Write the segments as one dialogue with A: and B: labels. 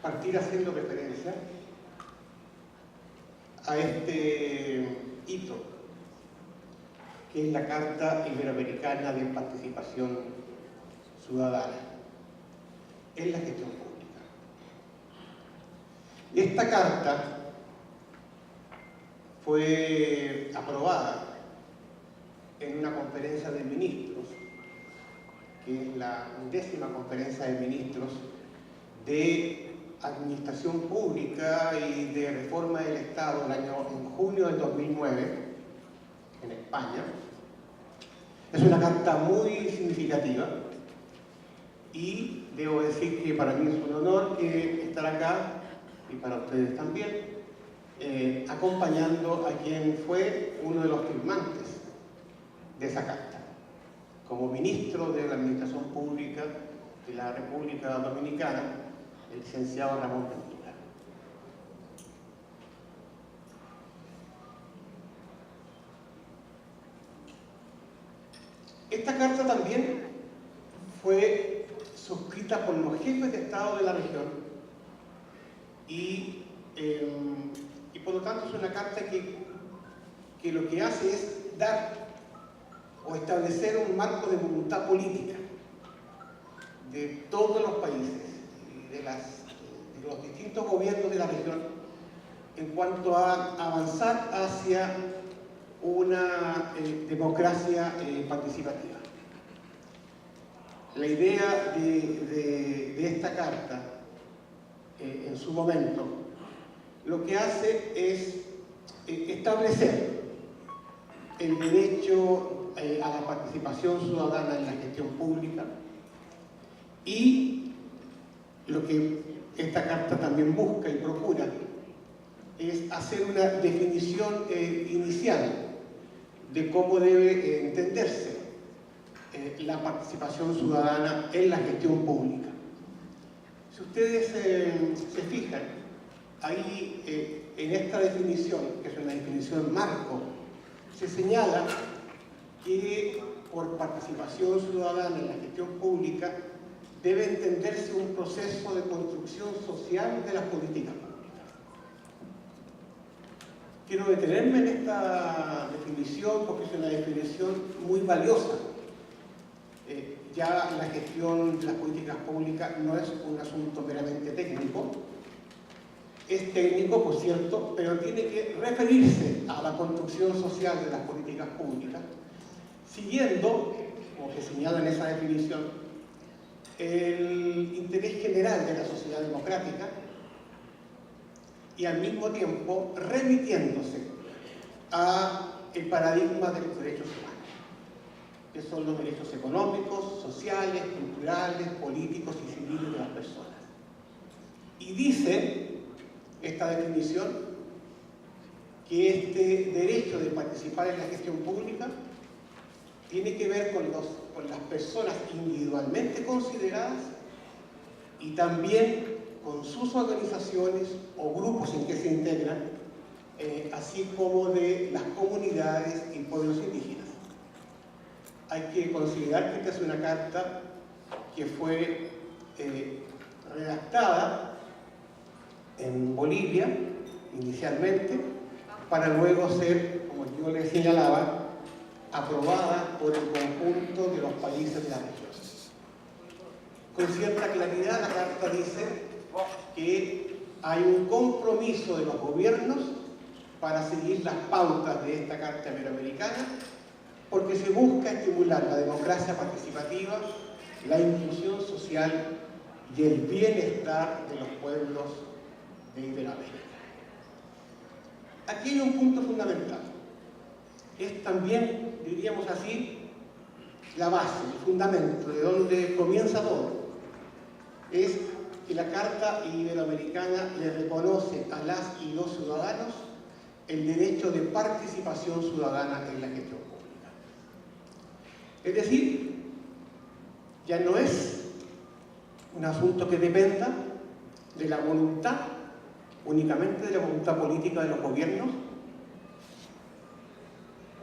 A: partir haciendo referencia a este hito, que es la Carta Iberoamericana de Participación Ciudadana en la gestión pública. Esta carta fue aprobada en una conferencia de ministros, que es la 10ª conferencia de ministros de Administración Pública y de Reforma del Estado en junio del 2009 en España. Es una carta muy significativa y debo decir que para mí es un honor estar acá, y para ustedes también, acompañando a quien fue uno de los firmantes de esa carta, como ministro de la Administración Pública de la República Dominicana, el licenciado Ramón Ventura. Esta carta también fue suscrita por los jefes de Estado de la región y por lo tanto es una carta que lo que hace es dar o establecer un marco de voluntad política de todos los países y de los distintos gobiernos de la región en cuanto a avanzar hacia una democracia participativa. La idea de esta carta, en su momento, lo que hace es establecer el derecho a la participación ciudadana en la gestión pública, y lo que esta carta también busca y procura es hacer una definición inicial de cómo debe entenderse la participación ciudadana en la gestión pública. Si ustedes se fijan, ahí en esta definición, que es una definición marco, se señala que por participación ciudadana en la gestión pública debe entenderse un proceso de construcción social de las políticas públicas. Quiero detenerme en esta definición porque es una definición muy valiosa. Ya la gestión de las políticas públicas no es un asunto meramente técnico. Es técnico, por cierto, pero tiene que referirse a la construcción social de las políticas públicas, siguiendo, como se señala en esa definición, el interés general de la sociedad democrática y al mismo tiempo remitiéndose al paradigma de los derechos humanos, que son los derechos económicos, sociales, culturales, políticos y civiles de las personas. Y dice esta definición que este derecho de participar en la gestión pública tiene que ver con las personas individualmente consideradas y también con sus organizaciones o grupos en que se integran, así como de las comunidades y pueblos indígenas. Hay que considerar que esta es una carta que fue redactada en Bolivia, inicialmente, para luego ser, como yo les señalaba, aprobada por el conjunto de los países de la región. Con cierta claridad, la carta dice que hay un compromiso de los gobiernos para seguir las pautas de esta Carta Iberoamericana, porque se busca estimular la democracia participativa, la inclusión social y el bienestar de los pueblos de Iberoamérica. Aquí hay un punto fundamental. Es también, diríamos así, la base, el fundamento de donde comienza todo. Es que la Carta Iberoamericana le reconoce a las y los ciudadanos el derecho de participación ciudadana en la gestión pública. Es decir, ya no es un asunto que dependa de la voluntad, únicamente de la voluntad política de los gobiernos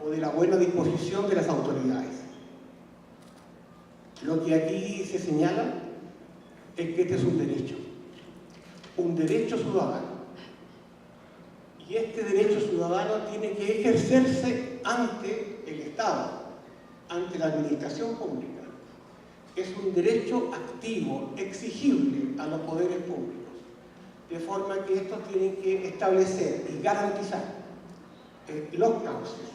A: o de la buena disposición de las autoridades. Lo que aquí se señala es que este es un derecho. un derecho ciudadano. Y este derecho ciudadano tiene que ejercerse ante el Estado, ante la administración pública. Es un derecho activo, exigible a los poderes públicos, de forma que estos tienen que establecer y garantizar los cauces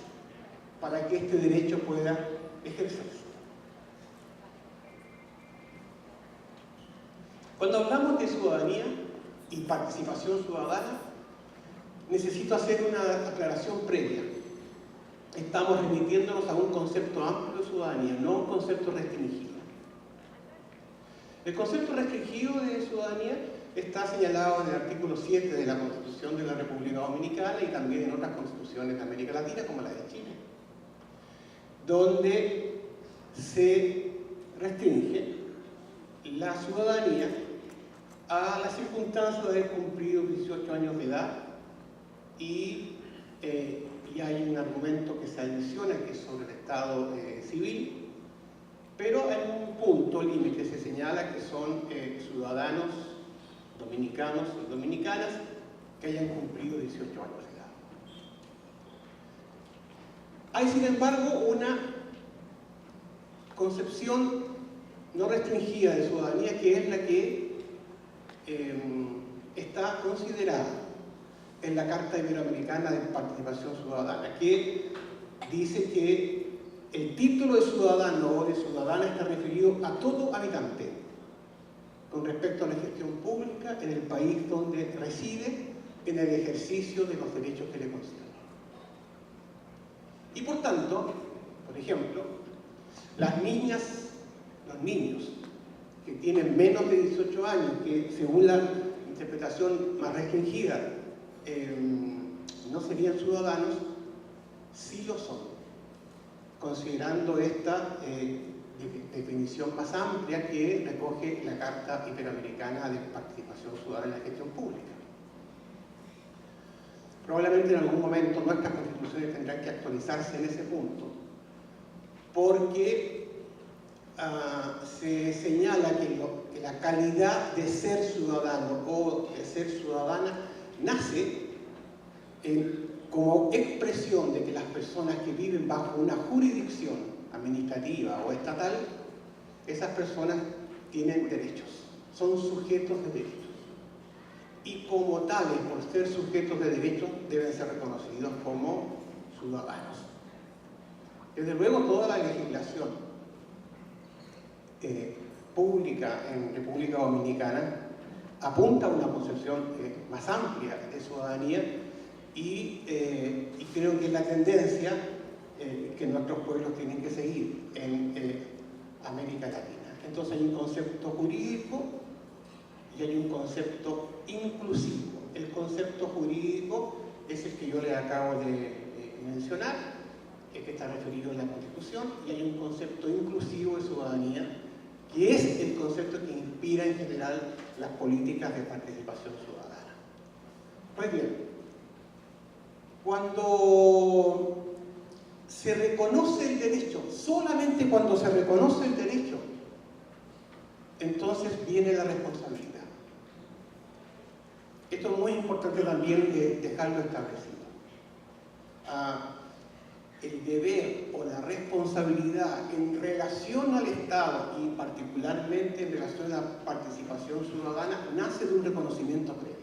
A: para que este derecho pueda ejercerse. Cuando hablamos de ciudadanía y participación ciudadana, necesito hacer una aclaración previa. Estamos remitiéndonos a un concepto amplio de ciudadanía, no a un concepto restringido. El concepto restringido de ciudadanía está señalado en el artículo 7 de la Constitución de la República Dominicana y también en otras constituciones de América Latina, como la de Chile, donde se restringe la ciudadanía a la circunstancia de haber cumplido 18 años de edad y hay un argumento que se adiciona que es sobre el estado civil, pero hay un punto límite, se señala que son ciudadanos dominicanos y dominicanas que hayan cumplido 18 años de edad. Hay, sin embargo, una concepción no restringida de ciudadanía que es la que está considerada en la Carta Iberoamericana de Participación Ciudadana, que dice que el título de ciudadano o de ciudadana está referido a todo habitante con respecto a la gestión pública en el país donde reside en el ejercicio de los derechos que le conceden. Y por tanto, por ejemplo, las niñas, los niños que tienen menos de 18 años, que según la interpretación más restringida no serían ciudadanos, sí lo son, considerando esta definición más amplia que recoge la Carta Interamericana de Participación Ciudadana en la Gestión Pública. Probablemente en algún momento nuestras constituciones tendrán que actualizarse en ese punto, porque se señala que la calidad de ser ciudadano o de ser ciudadana nace como expresión de que las personas que viven bajo una jurisdicción administrativa o estatal, esas personas tienen derechos, son sujetos de derechos. Y como tales, por ser sujetos de derechos, deben ser reconocidos como ciudadanos. Desde luego, toda la legislación pública en República Dominicana apunta a una concepción más amplia de ciudadanía y creo que es la tendencia que nuestros pueblos tienen que seguir en América Latina. Entonces hay un concepto jurídico y hay un concepto inclusivo. El concepto jurídico es el que yo le acabo de mencionar, que está referido en la Constitución, y hay un concepto inclusivo de ciudadanía, que es el concepto que inspira en general las políticas de participación ciudadana. Pues bien, cuando se reconoce el derecho, solamente cuando se reconoce el derecho, entonces viene la responsabilidad. Esto es muy importante también dejarlo establecido. El deber o la responsabilidad en relación al Estado y particularmente en relación a la participación ciudadana nace de un reconocimiento previo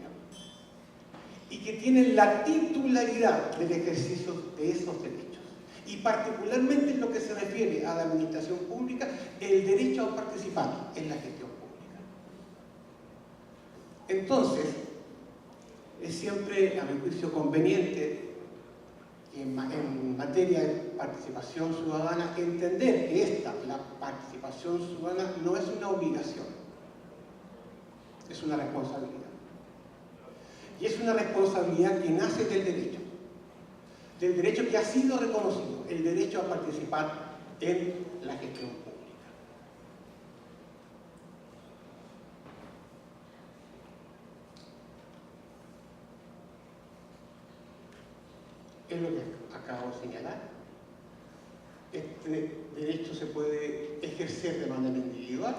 A: y que tiene la titularidad del ejercicio de esos derechos. Y particularmente en lo que se refiere a la administración pública, el derecho a participar en la gestión pública. Entonces, es siempre, a mi juicio, conveniente en materia de participación ciudadana entender que la participación ciudadana, no es una obligación, es una responsabilidad. Y es una responsabilidad que nace del derecho que ha sido reconocido, el derecho a participar en la gestión pública. Es lo que acabo de señalar. Este derecho se puede ejercer de manera individual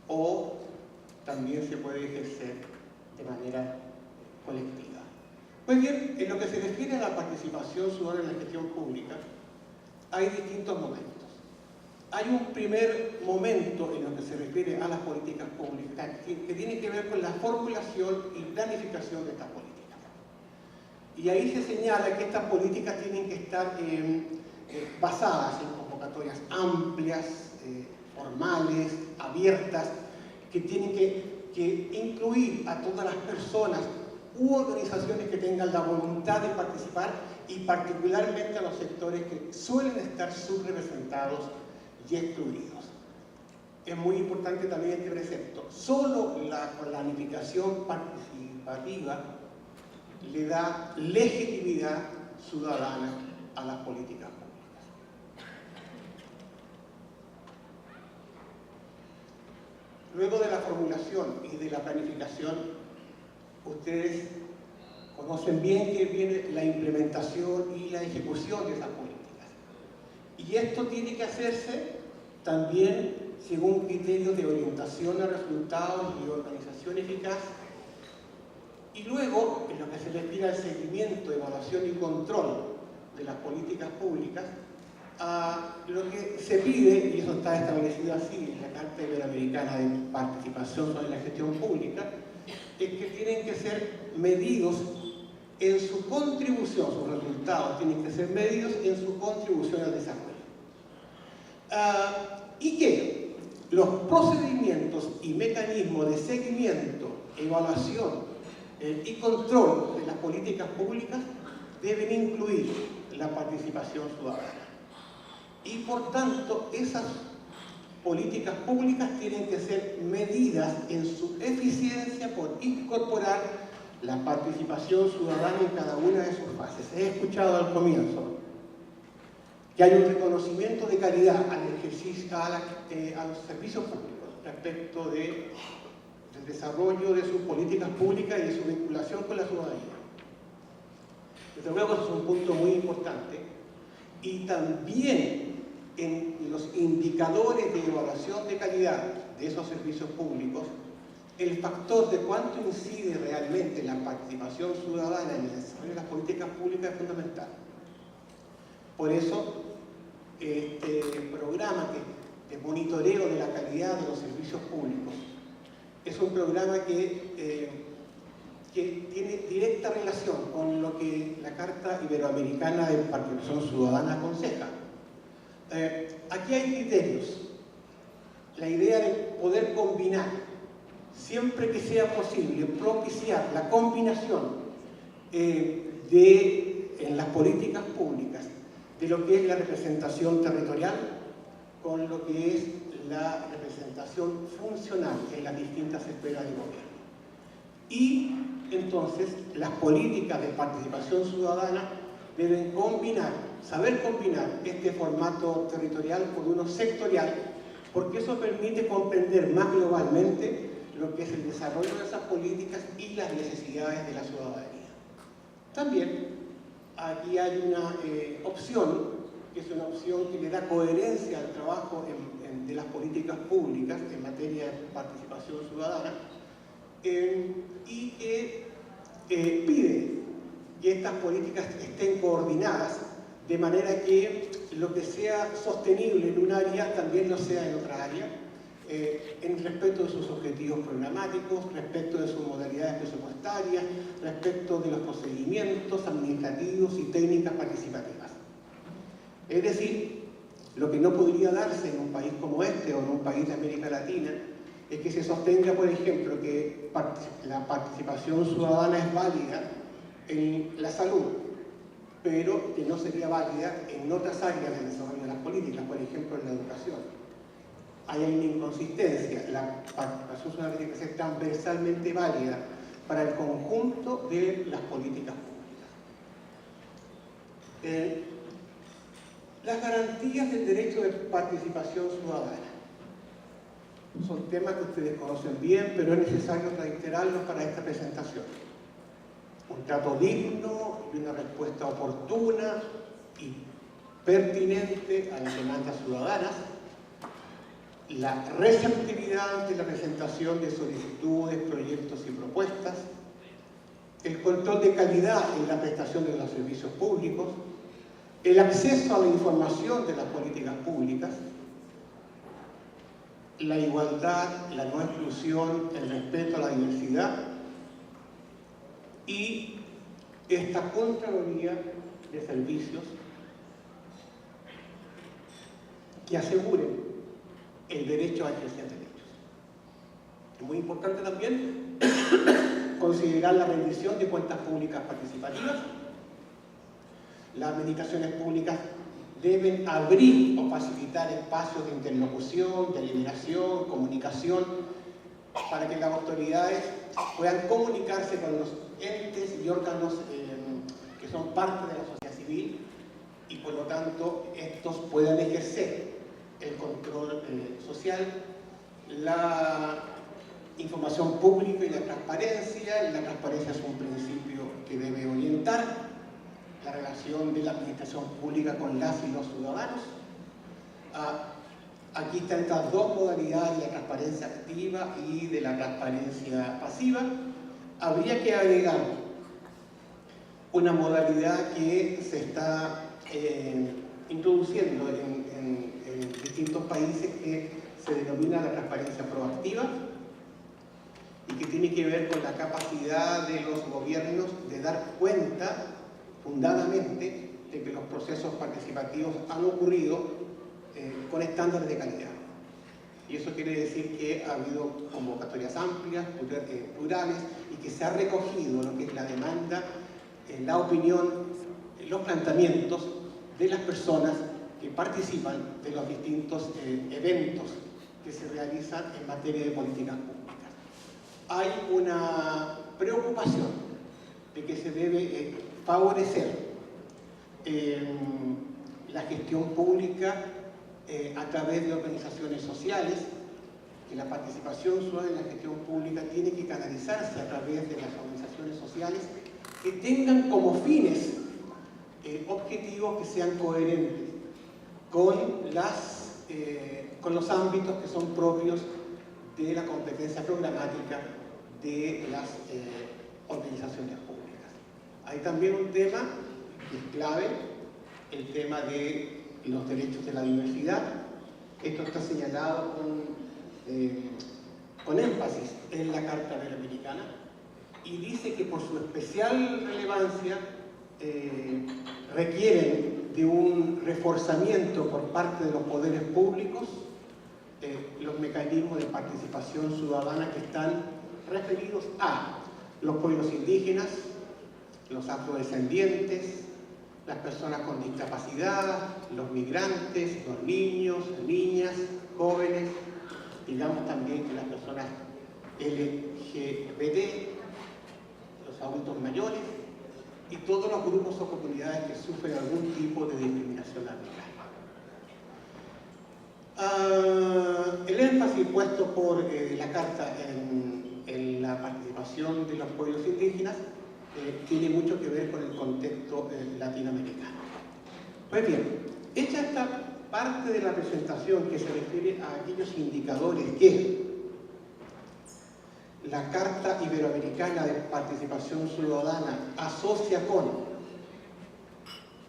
A: o también se puede ejercer de manera colectiva. Pues bien, en lo que se refiere a la participación ciudadana en la gestión pública, hay distintos momentos. Hay un primer momento en lo que se refiere a las políticas públicas que tiene que ver con la formulación y planificación de estas políticas. Y ahí se señala que estas políticas tienen que estar basadas en convocatorias amplias, formales, abiertas, que tienen que incluir a todas las personas u organizaciones que tengan la voluntad de participar y particularmente a los sectores que suelen estar subrepresentados y excluidos. Es muy importante también este precepto. Solo la planificación participativa le da legitimidad ciudadana a las políticas públicas. Luego de la formulación y de la planificación, ustedes conocen bien que viene la implementación y la ejecución de esas políticas. Y esto tiene que hacerse también según criterios de orientación a resultados y organización eficaz. Y luego, en lo que se refiere al seguimiento, evaluación y control de las políticas públicas, lo que se pide, y eso está establecido así en la Carta Iberoamericana de Participación sobre la Gestión Pública, es que tienen que ser medidos en su contribución, sus resultados tienen que ser medidos en su contribución al desarrollo. Y que los procedimientos y mecanismos de seguimiento, evaluación y control de las políticas públicas deben incluir la participación ciudadana. Y por tanto, esas políticas públicas tienen que ser medidas en su eficiencia por incorporar la participación ciudadana en cada una de sus fases. He escuchado al comienzo que hay un reconocimiento de calidad al ejercicio, a los servicios públicos respecto del desarrollo de sus políticas públicas y de su vinculación con la ciudadanía. Desde luego, eso es un punto muy importante. Y también en los indicadores de evaluación de calidad de esos servicios públicos, el factor de cuánto incide realmente la participación ciudadana en el desarrollo de las políticas públicas es fundamental. Por eso, este programa de monitoreo de la calidad de los servicios públicos es un programa que tiene directa relación con lo que la Carta Iberoamericana de Participación Ciudadana aconseja. Aquí hay criterios. La idea de poder combinar, siempre que sea posible, propiciar la combinación en las políticas públicas de lo que es la representación territorial con lo que es la representación funcional en las distintas esferas de gobierno. Y entonces las políticas de participación ciudadana deben saber combinar este formato territorial con uno sectorial, porque eso permite comprender más globalmente lo que es el desarrollo de esas políticas y las necesidades de la ciudadanía. También aquí hay una opción, que es una opción que le da coherencia al trabajo de las políticas públicas en materia de participación ciudadana, y que pide que estas políticas estén coordinadas de manera que lo que sea sostenible en un área también lo sea en otra área, en respecto de sus objetivos programáticos, respecto de sus modalidades presupuestarias, respecto de los procedimientos administrativos y técnicas participativas. Es decir, lo que no podría darse en un país como este o en un país de América Latina es que se sostenga, por ejemplo, que la participación ciudadana es válida en la salud, pero que no sería válida en otras áreas del desarrollo de las políticas, por ejemplo en la educación. Hay una inconsistencia. La participación ciudadana tiene que ser transversalmente válida para el conjunto de las políticas públicas. Las garantías del derecho de participación ciudadana son temas que ustedes conocen bien, pero es necesario reiterarlos para esta presentación. Un trato digno y una respuesta oportuna y pertinente a las demandas ciudadanas, la receptividad ante la presentación de solicitudes, proyectos y propuestas, calidad en la prestación de los servicios públicos, el acceso a la información de las políticas públicas, la igualdad, la no exclusión, el respeto a la diversidad y esta Contraloría de Servicios que aseguren el derecho a ejercer derechos. Es muy importante también considerar la rendición de cuentas públicas participativas. Las administraciones públicas deben abrir o facilitar espacios de interlocución, de deliberación, comunicación, para que las autoridades puedan comunicarse con los entes y órganos que son parte de la sociedad civil y por lo tanto estos puedan ejercer el control social, la información pública y la transparencia. La transparencia es un principio que debe orientar la relación de la administración pública con las y los ciudadanos. Aquí están estas dos modalidades, de la transparencia activa y de la transparencia pasiva. Habría que agregar una modalidad que se está introduciendo en distintos países, que se denomina la transparencia proactiva y que tiene que ver con la capacidad de los gobiernos de dar cuenta fundadamente de que los procesos participativos han ocurrido con estándares de calidad. Y eso quiere decir que ha habido convocatorias amplias, plurales, y que se ha recogido lo que es la demanda, la opinión, los planteamientos de las personas que participan de los distintos eventos que se realizan en materia de políticas públicas. Hay una preocupación de que se debe favorecer la gestión pública a través de organizaciones sociales, que la participación ciudadana en la gestión pública tiene que canalizarse a través de las organizaciones sociales que tengan como fines objetivos que sean coherentes con los ámbitos que son propios de la competencia programática de las organizaciones públicas. Hay también un tema que es clave, el tema de los derechos de la diversidad. Esto está señalado con énfasis en la Carta Iberoamericana y dice que por su especial relevancia requieren de un reforzamiento por parte de los poderes públicos los mecanismos de participación ciudadana que están referidos a los pueblos indígenas, los afrodescendientes, las personas con discapacidad, los migrantes, los niños, niñas, jóvenes, digamos también que las personas LGBT, los adultos mayores y todos los grupos o comunidades que sufren algún tipo de discriminación arbitraria. El énfasis puesto por la Carta en la participación de los pueblos indígenas tiene mucho que ver con el contexto latinoamericano. Pues bien, hecha esta parte de la presentación que se refiere a aquellos indicadores que la Carta Iberoamericana de Participación Ciudadana asocia con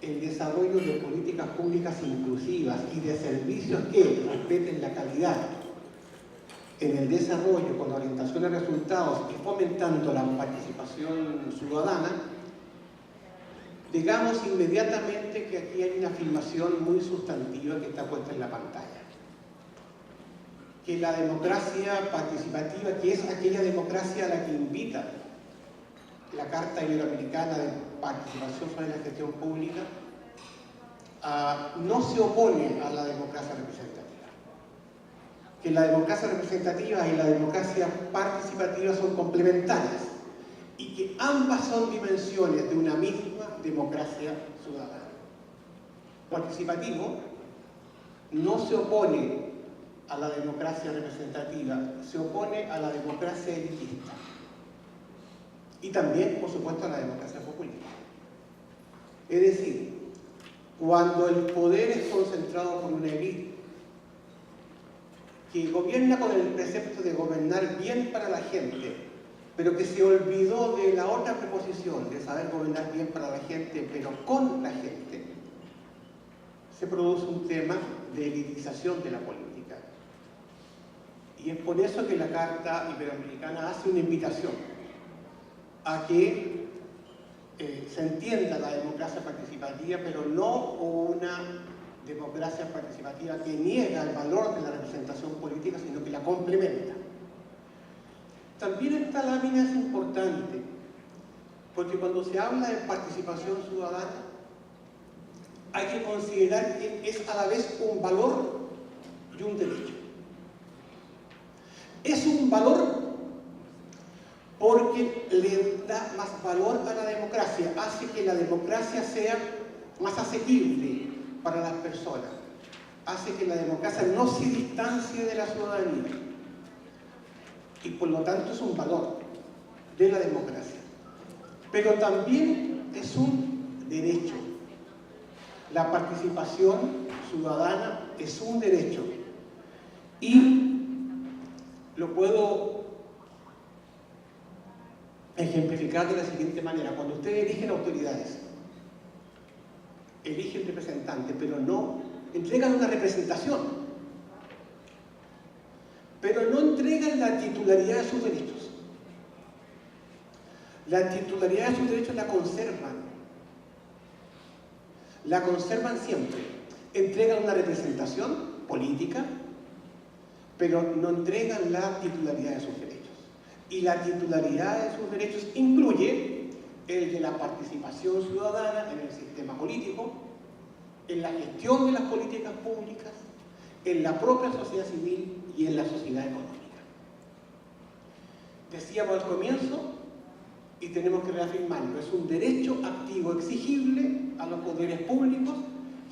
A: el desarrollo de políticas públicas inclusivas y de servicios que respeten la calidad en el desarrollo con orientación a resultados y fomentando la participación ciudadana, digamos inmediatamente que aquí hay una afirmación muy sustantiva que está puesta en la pantalla. Que la democracia participativa, que es aquella democracia a la que invita la Carta Iberoamericana de Participación sobre la Gestión Pública, no se opone a la democracia representativa. Que la democracia representativa y la democracia participativa son complementarias y que ambas son dimensiones de una misma democracia ciudadana. Participativo no se opone a la democracia representativa, se opone a la democracia elitista y también, por supuesto, a la democracia populista. Es decir, cuando el poder es concentrado por una élite que gobierna con el precepto de gobernar bien para la gente pero que se olvidó de la otra preposición, de saber gobernar bien para la gente, pero con la gente, se produce un tema de elitización de la política. Y es por eso que la Carta Iberoamericana hace una invitación a que se entienda la democracia participativa, pero no una democracia participativa que niega el valor de la representación política, sino que la complementa. También esta lámina es importante, porque cuando se habla de participación ciudadana, hay que considerar que es a la vez un valor y un derecho. Es un valor porque le da más valor a la democracia, hace que la democracia sea más asequible para las personas, hace que la democracia no se distancie de la ciudadanía y por lo tanto es un valor de la democracia. Pero también es un derecho. La participación ciudadana es un derecho y lo puedo ejemplificar de la siguiente manera. Cuando ustedes eligen autoridades, eligen representantes, pero no entregan una representación, pero no entregan la titularidad de sus derechos. La titularidad de sus derechos la conservan siempre. Entregan una representación política, pero no entregan la titularidad de sus derechos. Y la titularidad de sus derechos incluye el de la participación ciudadana en el sistema político, en la gestión de las políticas públicas, en la propia sociedad civil y en la sociedad económica. Decíamos al comienzo, y tenemos que reafirmarlo, es un derecho activo exigible a los poderes públicos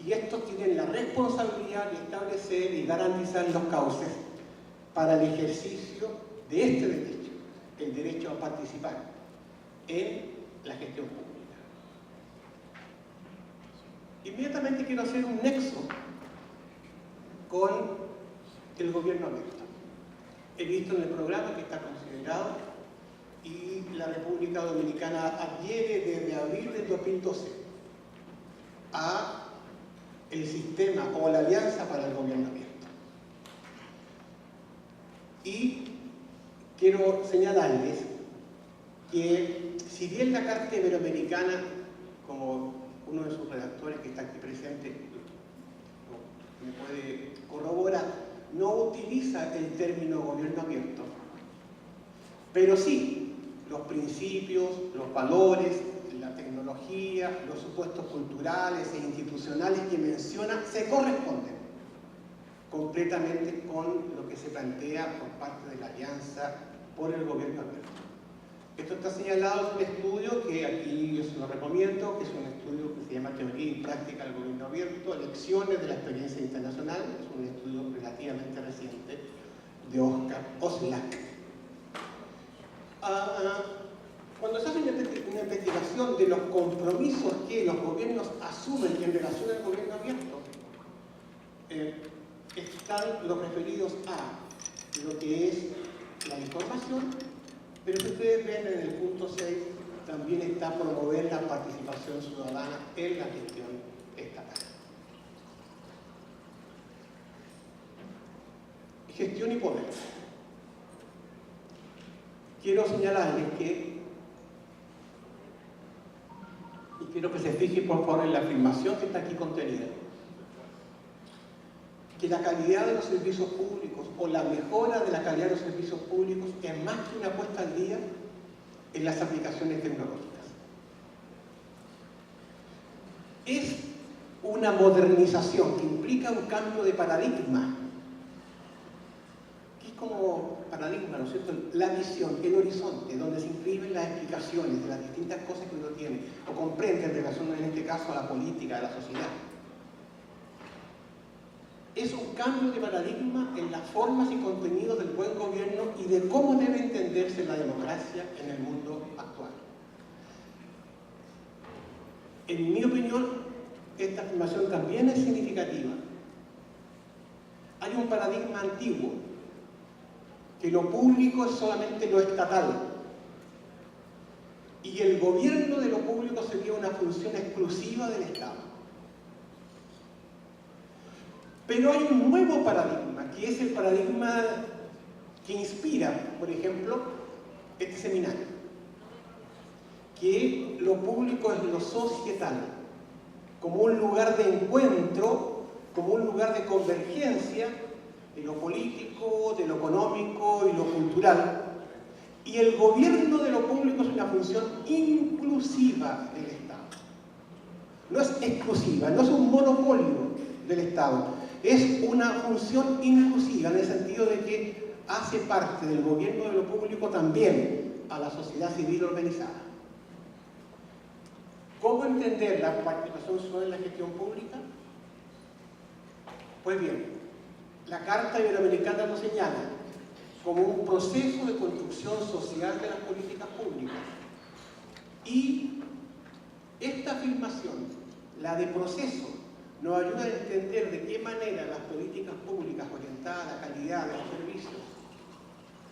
A: y estos tienen la responsabilidad de establecer y garantizar los cauces para el ejercicio de este derecho, el derecho a participar en la gestión pública. Inmediatamente quiero hacer un nexo con el gobierno abierto. He visto en el programa que está considerado y la República Dominicana adhiere desde abril del 2012 a el sistema o a la Alianza para el Gobierno Abierto. Y quiero señalarles que si bien la Carta Iberoamericana, como uno de sus redactores que está aquí presente me puede corroborar, no utiliza el término gobierno abierto, pero sí los principios, los valores, la tecnología, los supuestos culturales e institucionales que menciona se corresponden completamente con lo que se plantea por parte de la Alianza por el Gobierno Abierto. Esto está señalado en un estudio que aquí yo se lo recomiendo, que es un estudio que se llama Teoría y Práctica del Gobierno Abierto, Lecciones de la Experiencia Internacional, es un estudio relativamente reciente de Oscar Oslak. Cuando se hace una investigación de los compromisos que los gobiernos asumen en relación al gobierno abierto, están los referidos a lo que es la información, pero si ustedes ven en el punto 6, también está promover la participación ciudadana en la gestión estatal. Gestión y poder. Quiero señalarles que, y quiero que se fijen por favor en la afirmación que está aquí contenida, que la calidad de los servicios públicos o la mejora de la calidad de los servicios públicos es más que una puesta al día en las aplicaciones tecnológicas. Es una modernización que implica un cambio de paradigma, que es como paradigma, ¿no es cierto? La visión, el horizonte, donde se inscriben las explicaciones de las distintas cosas que uno tiene o comprende en relación, en este caso, a la política, a la sociedad. Es un cambio de paradigma en las formas y contenidos del buen gobierno y de cómo debe entenderse la democracia en el mundo actual. En mi opinión, esta afirmación también es significativa. Hay un paradigma antiguo, que lo público es solamente lo estatal, y el gobierno de lo público sería una función exclusiva del Estado. Pero hay un nuevo paradigma, que es el paradigma que inspira, por ejemplo, este seminario, que lo público es lo societal, como un lugar de encuentro, como un lugar de convergencia de lo político, de lo económico y lo cultural. Y el gobierno de lo público es una función inclusiva del Estado. No es exclusiva, no es un monopolio del Estado. Es una función inclusiva en el sentido de que hace parte del gobierno de lo público también a la sociedad civil organizada. ¿Cómo entender la participación ciudadana en la gestión pública? Pues bien, la Carta Iberoamericana lo señala como un proceso de construcción social de las políticas públicas. Y esta afirmación, la de proceso, nos ayuda a entender de qué manera las políticas públicas orientadas a la calidad de los servicios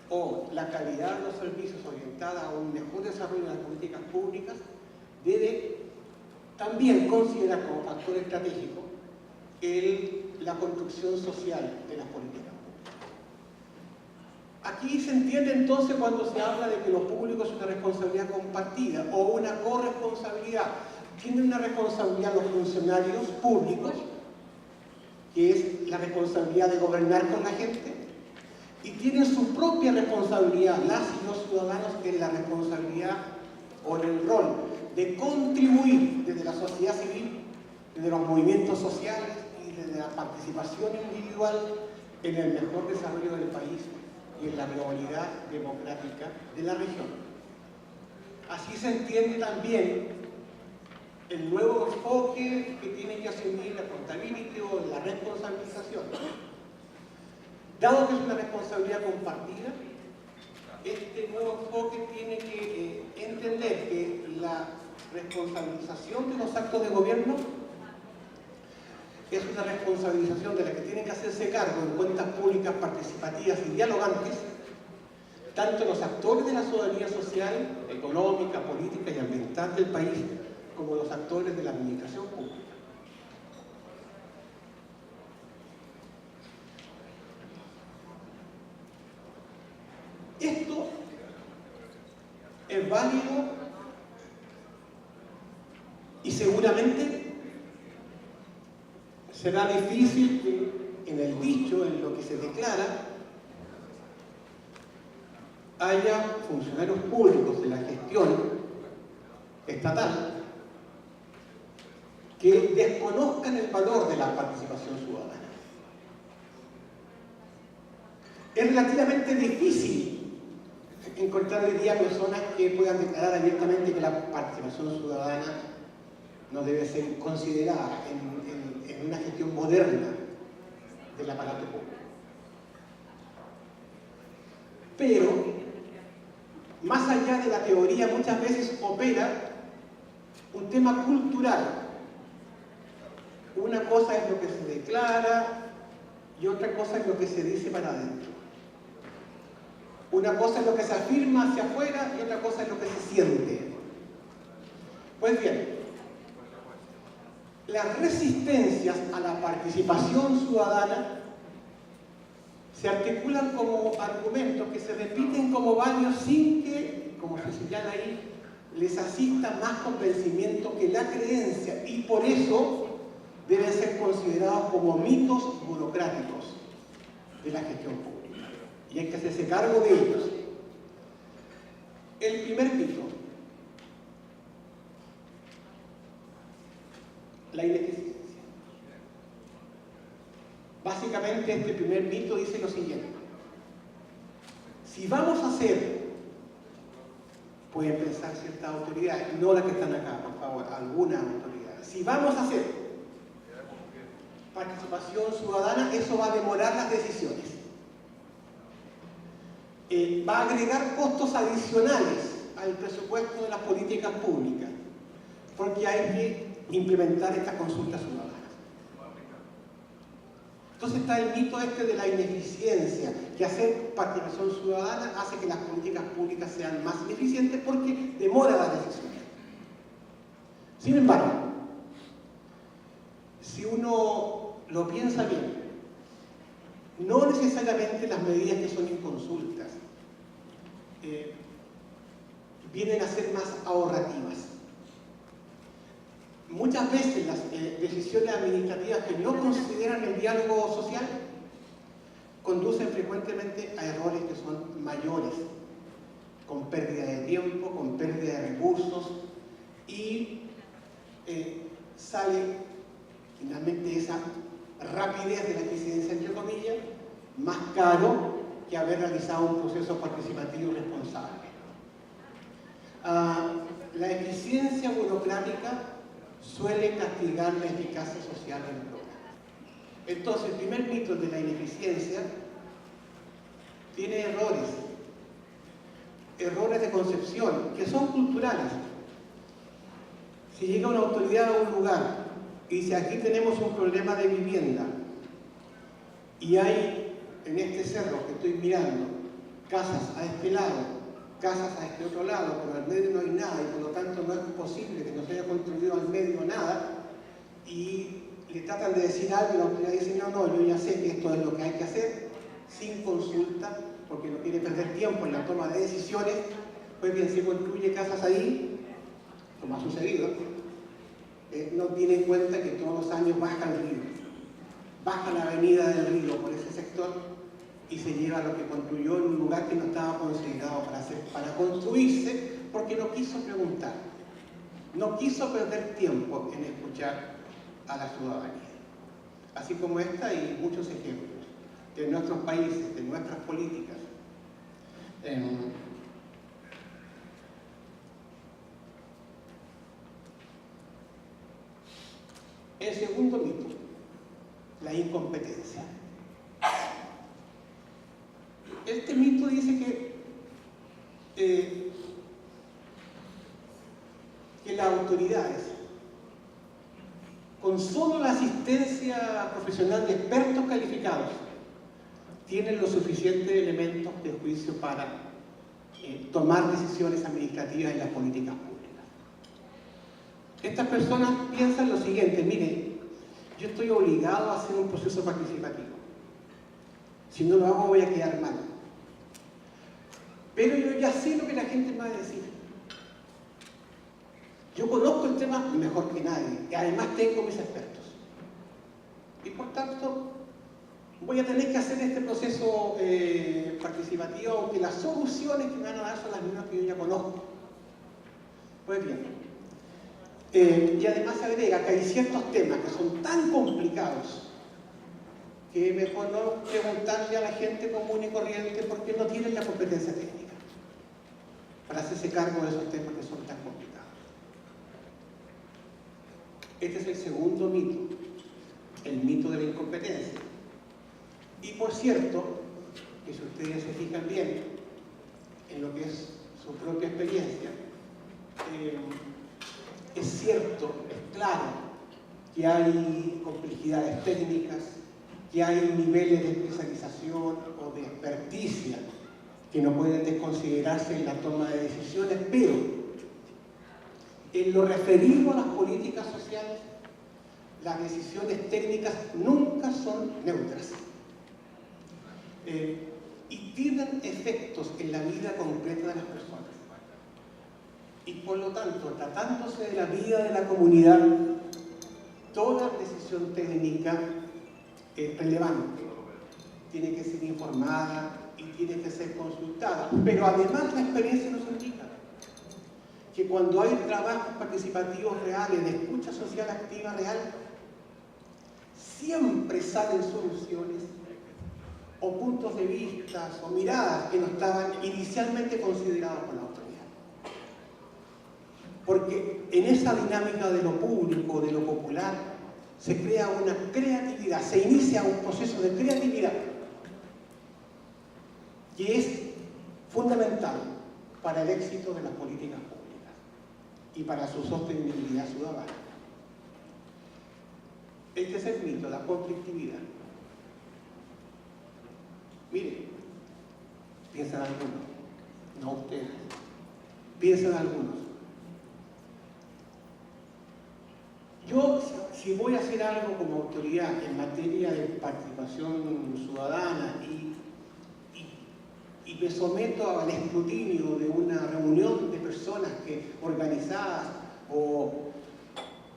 A: o la calidad de los servicios orientada a un mejor desarrollo de las políticas públicas debe también considerar como factor estratégico la construcción social de las políticas públicas. Aquí se entiende entonces cuando se habla de que lo público es una responsabilidad compartida o una corresponsabilidad. Tienen una responsabilidad los funcionarios públicos, que es la responsabilidad de gobernar con la gente, y tienen su propia responsabilidad, las y los ciudadanos, que es la responsabilidad o en el rol de contribuir desde la sociedad civil, desde los movimientos sociales y desde la participación individual en el mejor desarrollo del país y en la globalidad democrática de la región. Así se entiende también el nuevo enfoque que tiene que asumir la accountability o la responsabilización. Dado que es una responsabilidad compartida, este nuevo enfoque tiene que entender que la responsabilización de los actos de gobierno es una responsabilización de la que tienen que hacerse cargo en cuentas públicas participativas y dialogantes, tanto los actores de la ciudadanía social, económica, política y ambiental del país, como los actores de la administración pública. Esto es válido y seguramente será difícil que en el dicho, en lo que se declara, haya funcionarios públicos de la gestión estatal que desconozcan el valor de la participación ciudadana. Es relativamente difícil encontrar hoy día personas que puedan declarar abiertamente que la participación ciudadana no debe ser considerada en una gestión moderna del aparato público. Pero, más allá de la teoría, muchas veces opera un tema cultural. Una cosa es lo que se declara y otra cosa es lo que se dice para adentro. Una cosa es lo que se afirma hacia afuera y otra cosa es lo que se siente. Pues bien, las resistencias a la participación ciudadana se articulan como argumentos que se repiten como varios sin que, como se señala ahí, les asista más convencimiento que la creencia, y por eso deben ser considerados como mitos burocráticos de la gestión pública. Y hay que hacerse cargo de ellos. El primer mito: la ineficiencia. Básicamente este primer mito dice lo siguiente: si vamos a hacer, pueden pensar ciertas autoridades, no las que están acá, por favor, algunas autoridades, si vamos a hacer participación ciudadana, eso va a demorar las decisiones. Va a agregar costos adicionales al presupuesto de las políticas públicas, porque hay que implementar estas consultas ciudadanas. Entonces está el mito este de la ineficiencia, que hacer participación ciudadana hace que las políticas públicas sean más ineficientes porque demora demora la decisión. Sin embargo, si uno lo piensa bien, no necesariamente las medidas que son inconsultas vienen a ser más ahorrativas. Muchas veces las decisiones administrativas que no consideran el diálogo social conducen frecuentemente a errores que son mayores, con pérdida de tiempo, con pérdida de recursos, y sale finalmente esa rapidez de la eficiencia, entre comillas, más caro que haber realizado un proceso participativo responsable. La eficiencia burocrática suele castigar la eficacia social del programa. Entonces, el primer mito de la ineficiencia tiene errores de concepción, que son culturales. Si llega una autoridad a un lugar y dice, aquí tenemos un problema de vivienda, y hay en este cerro que estoy mirando casas a este lado, casas a este otro lado, pero al medio no hay nada y por lo tanto no es posible que no se haya construido al medio nada, y le tratan de decir algo y la autoridad dice, no, yo ya sé que esto es lo que hay que hacer, sin consulta, porque no quiere perder tiempo en la toma de decisiones. Pues bien, se construye casas ahí, como ha sucedido, no tiene en cuenta que todos los años baja el río, baja la avenida del río por ese sector y se lleva lo que construyó en un lugar que no estaba considerado para construirse, porque no quiso preguntar, no quiso perder tiempo en escuchar a la ciudadanía. Así como esta hay muchos ejemplos de nuestros países, de nuestras políticas. El segundo mito, la incompetencia. Este mito dice que las autoridades, con solo la asistencia profesional de expertos calificados, tienen los suficientes elementos de juicio para tomar decisiones administrativas en las políticas públicas. Estas personas piensan lo siguiente: mire, yo estoy obligado a hacer un proceso participativo. Si no lo hago voy a quedar mal. Pero yo ya sé lo que la gente me va a decir. Yo conozco el tema mejor que nadie y además tengo mis expertos. Y por tanto, voy a tener que hacer este proceso participativo, aunque las soluciones que me van a dar son las mismas que yo ya conozco. Pues bien, y además se agrega que hay ciertos temas que son tan complicados que mejor no preguntarle a la gente común y corriente porque no tienen la competencia técnica para hacerse cargo de esos temas que son tan complicados. Este es el segundo mito, el mito de la incompetencia. Y por cierto, que si ustedes se fijan bien en lo que es su propia experiencia, es cierto, es claro que hay complejidades técnicas, que hay niveles de especialización o de experticia que no pueden desconsiderarse en la toma de decisiones, pero en lo referido a las políticas sociales, las decisiones técnicas nunca son neutras. Y tienen efectos en la vida concreta de las personas. Y por lo tanto, tratándose de la vida de la comunidad, toda decisión técnica es relevante, tiene que ser informada y tiene que ser consultada. Pero además la experiencia nos indica que cuando hay trabajos participativos reales, de escucha social activa real, siempre salen soluciones o puntos de vista o miradas que no estaban inicialmente considerados por la autoridad. Porque en esa dinámica de lo público, de lo popular, se crea una creatividad, se inicia un proceso de creatividad que es fundamental para el éxito de las políticas públicas y para su sostenibilidad ciudadana. Este es el mito, la conflictividad. Miren, piensan algunos, no ustedes, piensan algunos. si voy a hacer algo como autoridad en materia de participación ciudadana y me someto al escrutinio de una reunión de personas organizadas o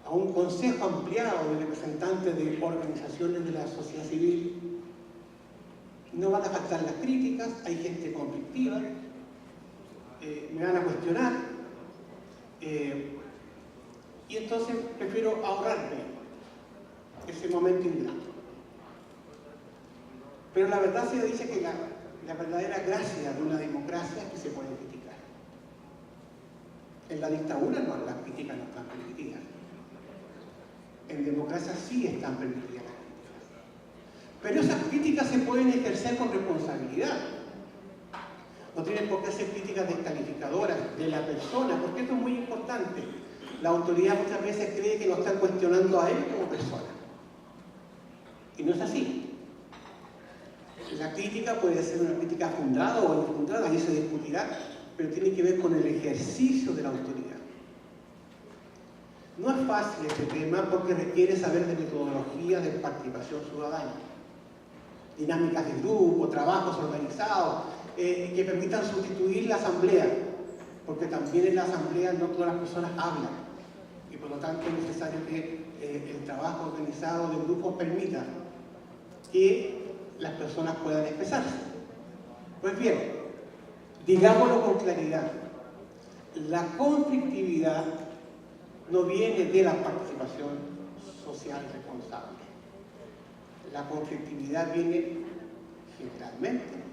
A: a un consejo ampliado de representantes de organizaciones de la sociedad civil, no van a faltar las críticas, hay gente conflictiva, me van a cuestionar, y entonces prefiero ahorrarme ese momento ingrato. Pero la verdad se dice que la verdadera gracia de una democracia es que se puede criticar. En la dictadura no, las críticas no están permitidas. En democracia sí están permitidas las críticas. Pero esas críticas se pueden ejercer con responsabilidad. No tienen por qué ser críticas descalificadoras de la persona, porque esto es muy importante. La autoridad muchas veces cree que lo están cuestionando a él como persona. Y no es así. La crítica puede ser una crítica fundada o infundada, ahí se discutirá, pero tiene que ver con el ejercicio de la autoridad. No es fácil este tema porque requiere saber de metodología de participación ciudadana, dinámicas de grupo, trabajos organizados, que permitan sustituir la asamblea, porque también en la asamblea no todas las personas hablan, y por lo tanto es necesario que el trabajo organizado de grupos permita que las personas puedan expresarse. Pues bien, digámoslo con claridad, la conflictividad no viene de la participación social responsable. La conflictividad viene generalmente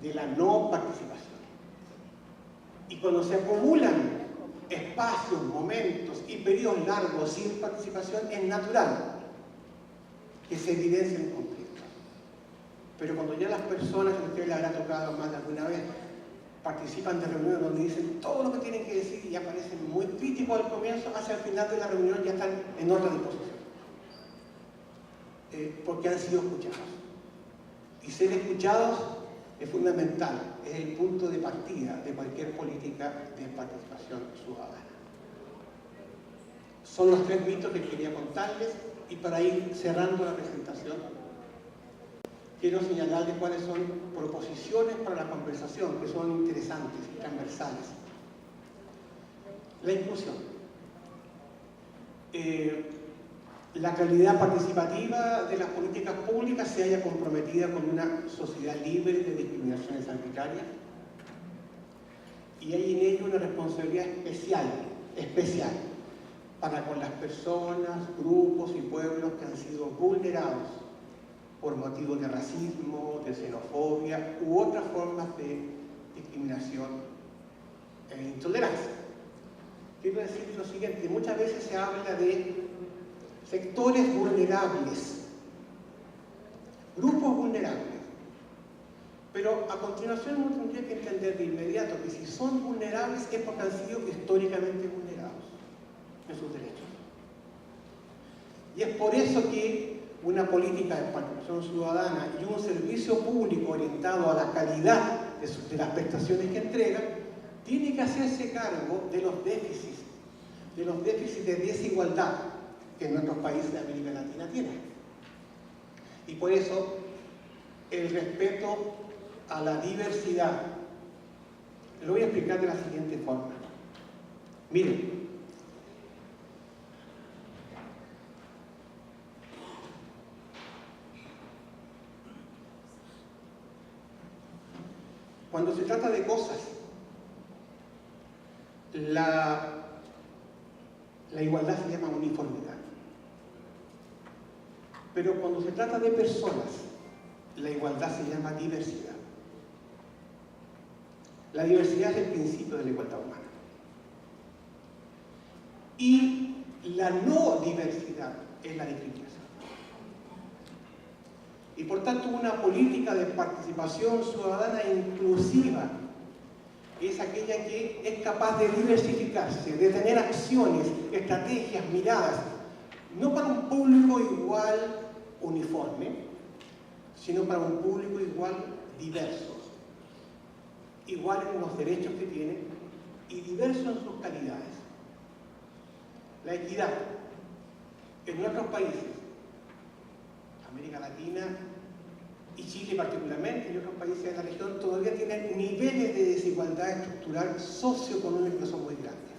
A: de la no participación. Y cuando se acumulan espacios, momentos y periodos largos sin participación, es natural que se evidencien conflictos. Pero cuando ya las personas, que a ustedes les habrá tocado más de alguna vez, participan de reuniones donde dicen todo lo que tienen que decir y ya parecen muy críticos al comienzo, hacia el final de la reunión ya están en otra disposición. Porque han sido escuchados. Y ser escuchados es fundamental, es el punto de partida de cualquier política de participación ciudadana. Son los 3 mitos que quería contarles, y para ir cerrando la presentación, quiero señalarles cuáles son proposiciones para la conversación, que son interesantes y transversales. La inclusión. La calidad participativa de las políticas públicas se haya comprometida con una sociedad libre de discriminaciones arbitrarias, y hay en ello una responsabilidad especial para con las personas, grupos y pueblos que han sido vulnerados por motivos de racismo, de xenofobia u otras formas de discriminación e intolerancia. Quiero decir lo siguiente: muchas veces se habla de sectores vulnerables, grupos vulnerables, pero a continuación uno tendría que entender de inmediato que si son vulnerables es porque han sido históricamente vulnerados en sus derechos. Y es por eso que una política de participación ciudadana y un servicio público orientado a la calidad de las prestaciones que entrega tiene que hacerse cargo de los déficits de desigualdad que nuestros países de América Latina tienen. Y por eso el respeto a la diversidad lo voy a explicar de la siguiente forma. Miren, cuando se trata de cosas, la igualdad se llama uniformidad. Pero cuando se trata de personas, la igualdad se llama diversidad. La diversidad es el principio de la igualdad humana. Y la no diversidad es la discriminación. Y por tanto una política de participación ciudadana inclusiva es aquella que es capaz de diversificarse, de tener acciones, estrategias, miradas, no para un público igual uniforme, sino para un público igual diverso, igual en los derechos que tiene y diverso en sus calidades. La equidad. en nuestros países, América Latina y Chile particularmente, y otros países de la región, todavía tienen niveles de desigualdad estructural socioeconómica que son muy grandes.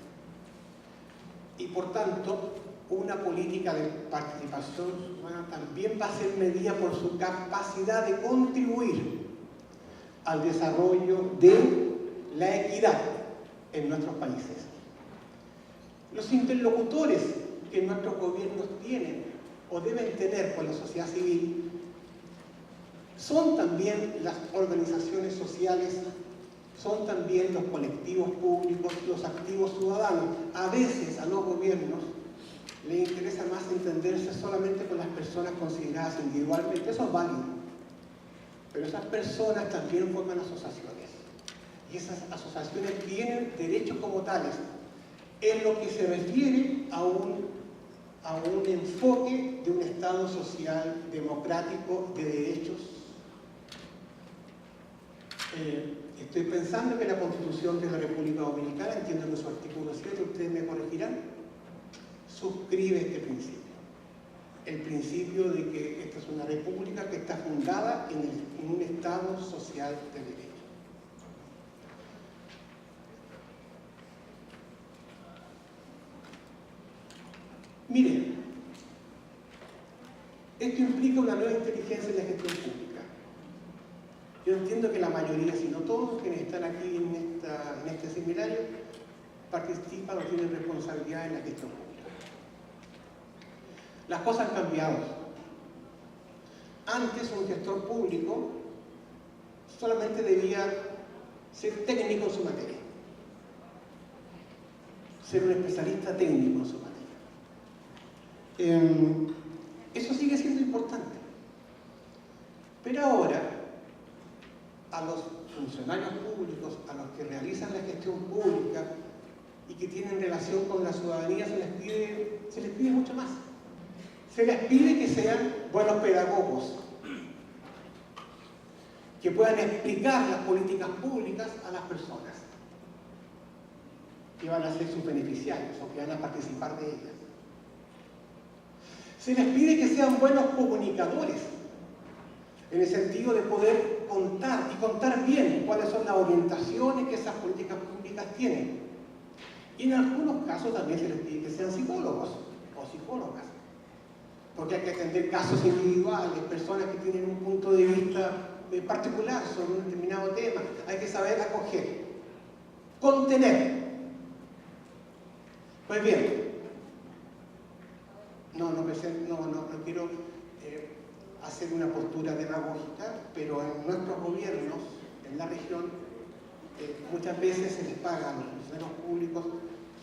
A: Y por tanto, una política de participación ciudadana también va a ser medida por su capacidad de contribuir al desarrollo de la equidad en nuestros países. Los interlocutores que nuestros gobiernos tienen o deben tener con la sociedad civil son también las organizaciones sociales, son también los colectivos públicos, los activos ciudadanos. A veces a los gobiernos les interesa más entenderse solamente con las personas consideradas individualmente, eso es válido, pero esas personas también forman asociaciones y esas asociaciones tienen derechos como tales en lo que se refiere a un enfoque de un Estado social democrático de derechos. Estoy pensando que la Constitución de la República Dominicana, entiendo que su artículo 7, ustedes me corregirán, suscribe este principio. El principio de que esta es una república que está fundada en un Estado social de derecho. Miren, esto implica una nueva inteligencia en la gestión pública. Yo entiendo que la mayoría, si no todos, quienes están aquí en este seminario, participan o tienen responsabilidad en la gestión pública. Las cosas han cambiado. Antes un gestor público solamente debía ser técnico en su materia, ser un especialista técnico en su materia. Eso sigue siendo importante. Pero ahora, a los funcionarios públicos, a los que realizan la gestión pública y que tienen relación con la ciudadanía, se les pide mucho más. Se les pide que sean buenos pedagogos, que puedan explicar las políticas públicas a las personas que van a ser sus beneficiarios o que van a participar de ellas. Se les pide que sean buenos comunicadores, en el sentido de poder contar bien cuáles son las orientaciones que esas políticas públicas tienen. Y en algunos casos también se les pide que sean psicólogos o psicólogas, porque hay que atender casos individuales, personas que tienen un punto de vista particular sobre un determinado tema. Hay que saber acoger, contener. Pues bien, no quiero hacer una postura demagógica, pero en nuestros gobiernos, en la región, muchas veces se les paga a los funcionarios públicos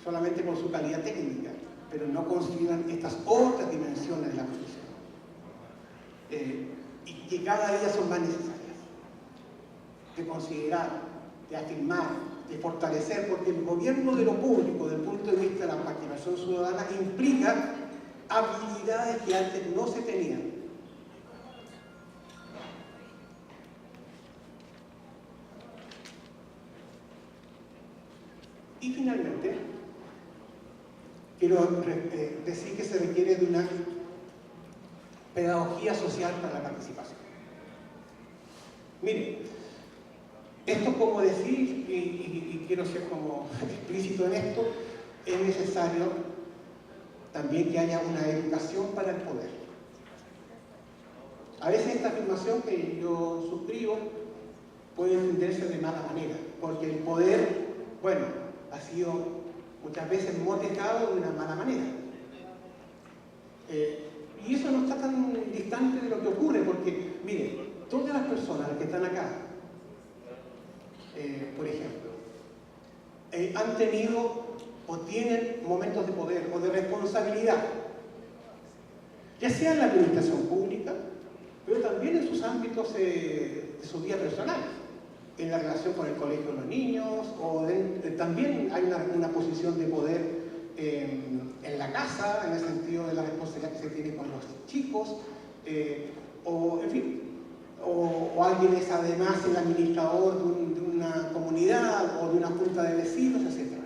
A: solamente por su calidad técnica, pero no consideran estas otras dimensiones de la profesión, y que cada día son más necesarias, de considerar, de afirmar, de fortalecer, porque el gobierno de lo público, desde el punto de vista de la participación ciudadana, implica habilidades que antes no se tenían. Y finalmente, quiero decir que se requiere de una pedagogía social para la participación. Miren, esto como decir, y quiero ser como explícito en esto, es necesario también que haya una educación para el poder. A veces esta afirmación que yo suscribo puede entenderse de mala manera, porque el poder, bueno, ha sido muchas veces motejado de una mala manera. Y eso no está tan distante de lo que ocurre, porque, miren, todas las personas que están acá, por ejemplo, han tenido o tienen momentos de poder o de responsabilidad, ya sea en la administración pública, pero también en sus ámbitos de su vida personal, en la relación con el colegio de los niños, o también hay una posición de poder en la casa, en el sentido de la responsabilidad que se tiene con los chicos, o en fin, o alguien es además el administrador de una comunidad o de una junta de vecinos, etc.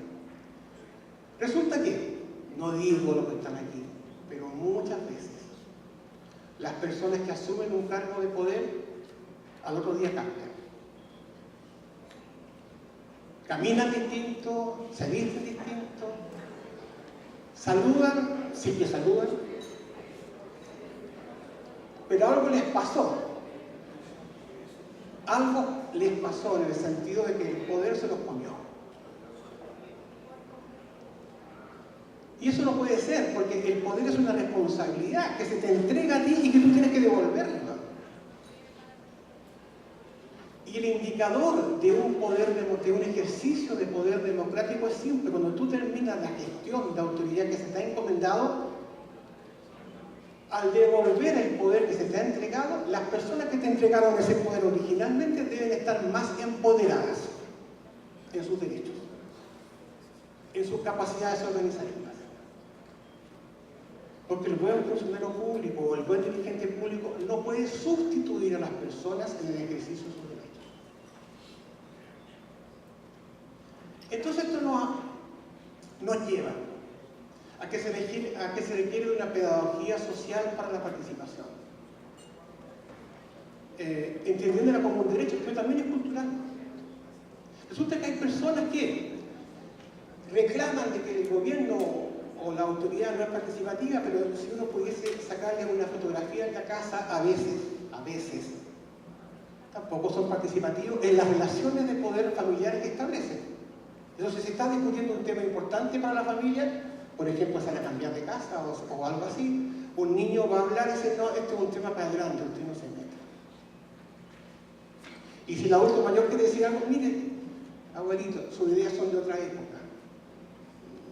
A: Resulta que, no digo los que están aquí, pero muchas veces, las personas que asumen un cargo de poder al otro día cambian. Caminan distinto, se visten distinto, saludan, sí que saludan, pero algo les pasó. Algo les pasó en el sentido de que el poder se los comió. Y eso no puede ser, porque el poder es una responsabilidad que se te entrega a ti y que tú tienes que devolverla. Y el indicador de un ejercicio de poder democrático es simple. Cuando tú terminas la gestión de autoridad que se te ha encomendado, al devolver el poder que se te ha entregado, las personas que te entregaron ese poder originalmente deben estar más empoderadas en sus derechos, en sus capacidades organizativas. Porque el buen funcionario público o el buen dirigente público no puede sustituir a las personas en el ejercicio de sus derechos. Entonces esto nos lleva a que se requiere de una pedagogía social para la participación. Entendiéndola como un derecho, pero también es cultural. Resulta que hay personas que reclaman de que el gobierno o la autoridad no es participativa, pero si uno pudiese sacarle una fotografía en la casa, a veces, tampoco son participativos en las relaciones de poder familiares que establecen. Entonces, si está discutiendo un tema importante para la familia, por ejemplo, sale a cambiar de casa o algo así, un niño va a hablar y dice, no, este es un tema para grande, usted no se meta. Y si el adulto mayor quiere decir algo, mire, abuelito, sus ideas son de otra época,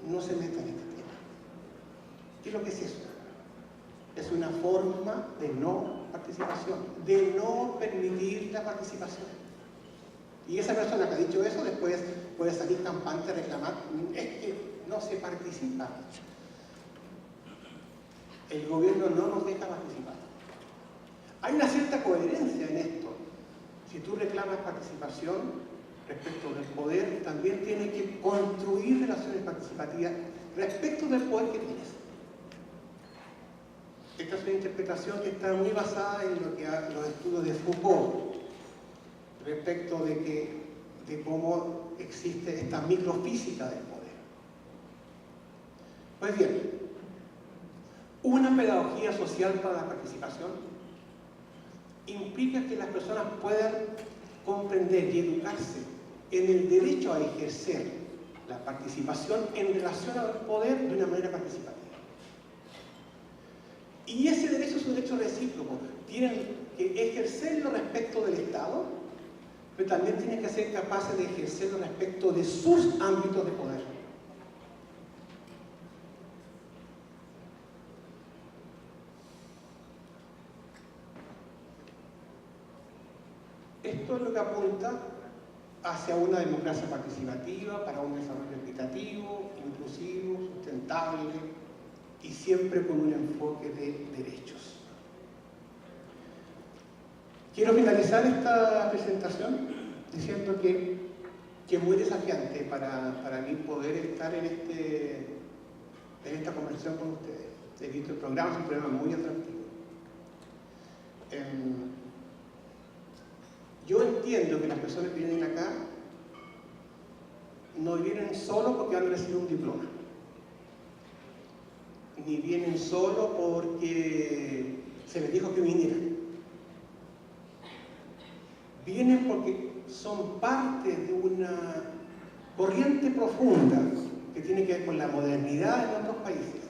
A: no se meta en este tema. ¿Qué es lo que es eso? Es una forma de no participación, de no permitir la participación. Y esa persona que ha dicho eso después puede salir campante a reclamar, es que no se participa. El gobierno no nos deja participar. Hay una cierta coherencia en esto. Si tú reclamas participación respecto del poder, también tienes que construir relaciones participativas respecto del poder que tienes. Esta es una interpretación que está muy basada en los estudios de Foucault respecto de cómo existe esta microfísica del poder. Pues bien, una pedagogía social para la participación implica que las personas puedan comprender y educarse en el derecho a ejercer la participación en relación al poder de una manera participativa. Y ese derecho es un derecho recíproco. Tienen que ejercerlo respecto del Estado, pero también tienen que ser capaces de ejercerlo respecto de sus ámbitos de poder. Esto es lo que apunta hacia una democracia participativa, para un desarrollo equitativo, inclusivo, sustentable y siempre con un enfoque de derechos. Quiero finalizar esta presentación diciendo que es muy desafiante para mí poder estar en esta conversación con ustedes. He visto el programa, es un programa muy atractivo. Yo entiendo que las personas que vienen acá no vienen solo porque han recibido un diploma, ni vienen solo porque se les dijo que vinieran. Vienen porque son parte de una corriente profunda que tiene que ver con la modernidad en otros países,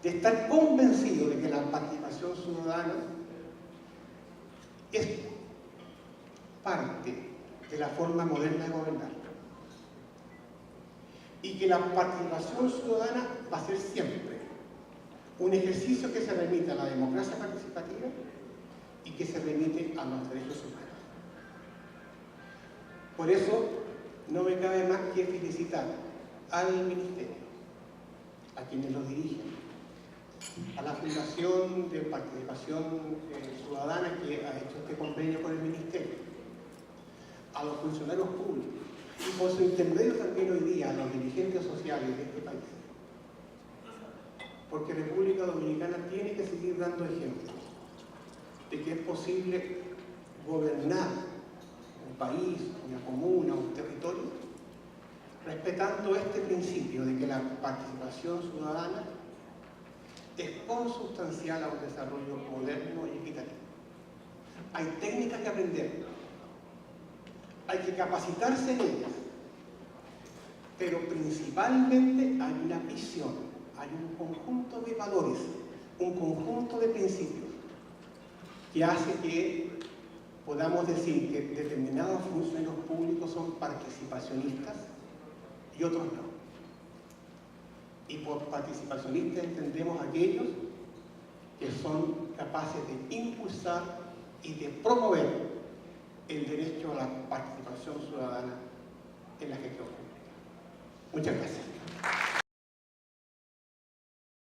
A: de estar convencido de que la participación ciudadana es parte de la forma moderna de gobernar y que la participación ciudadana va a ser siempre un ejercicio que se remite a la democracia participativa y que se remite a los derechos humanos. Por eso no me cabe más que felicitar al Ministerio, a quienes lo dirigen, a la Fundación de Participación Ciudadana que ha hecho este convenio con el Ministerio, a los funcionarios públicos y por su intermedio también hoy día a los dirigentes sociales de este país, porque República Dominicana tiene que seguir dando ejemplos de que es posible gobernar un país, una comuna, un territorio, respetando este principio de que la participación ciudadana es consustancial a un desarrollo moderno y equitativo. Hay técnicas que aprender, hay que capacitarse en ellas, pero principalmente hay una visión, hay un conjunto de valores, un conjunto de principios que hace que podamos decir que determinados funcionarios públicos son participacionistas y otros no. Y por participacionistas entendemos aquellos que son capaces de impulsar y de promover el derecho a la participación ciudadana en la gestión pública. Muchas gracias.